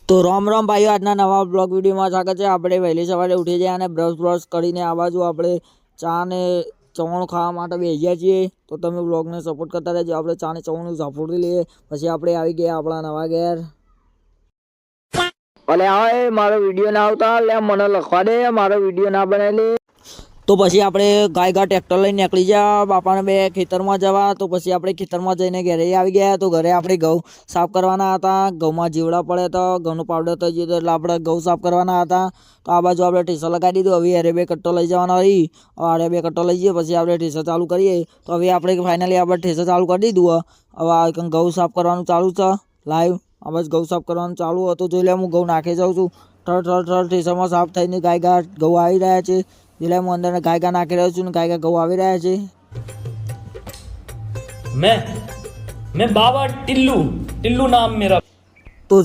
તો રામ રામ ભાઈઓ, આજના નવા બ્લોગ વિડીયોમાં સ્વાગત છે। આપણે વહેલી સવારે ઉઠી જાય અને બ્રશ કરીને આ બાજુ આપણે ચા ને ચવાણું ખાવા માટે બેસી ગયા છીએ। તો તમે બ્લોગને સપોર્ટ કરતા રહેજો। આપણે ચા ને ચવાણું ઝાપડી લઈએ, પછી આપણે આવી ગયા આપણા નવા ઘેર। અલે હા, મારો વિડીયો ના આવતા લે, મને લખવા દે, મારો વિડીયો ના બનાવી। તો પછી આપણે ગાય ટ્રેક્ટર લઈને નીકળી ગયા બાપાને બે ખેતરમાં જવા। તો પછી આપણે ખેતરમાં જઈને ઘરે આવી ગયા। તો ઘરે આપણે ઘઉં સાફ કરવાના હતા। ઘઉંમાં જીવડા પડે તો ઘઉંનો પાવડર થઈ ગયો, એટલે આપણે ઘઉં સાફ કરવાના હતા। તો આ બાજુ આપણે ટીસર લગાવી દીધું। હવે અરે બે કટ્ટો લઈ જવાનો હતી, અરે બે કટ્ટો લઈ જઈએ, પછી આપણે ટીસર ચાલુ કરીએ। તો હવે આપણે ફાઇનલી આપણે ટીસર ચાલુ કરી દીધું। હવે ઘઉં સાફ કરવાનું ચાલુ છે લાઈવ। આ બસ ઘઉં સાફ કરવાનું ચાલુ હતું, જોઈ લે હું ઘઉં નાખી જાઉં છું। ઠર ટીસરમાં સાફ થઈને ગાય ઘઉં આવી રહ્યા છે। એટલે હું અંદર ગાય નાખી રહ્યો છું ને ગાય ઘઉં આવી રહ્યા છે। मैं बाबा टिल्लू नाम मेरा। તો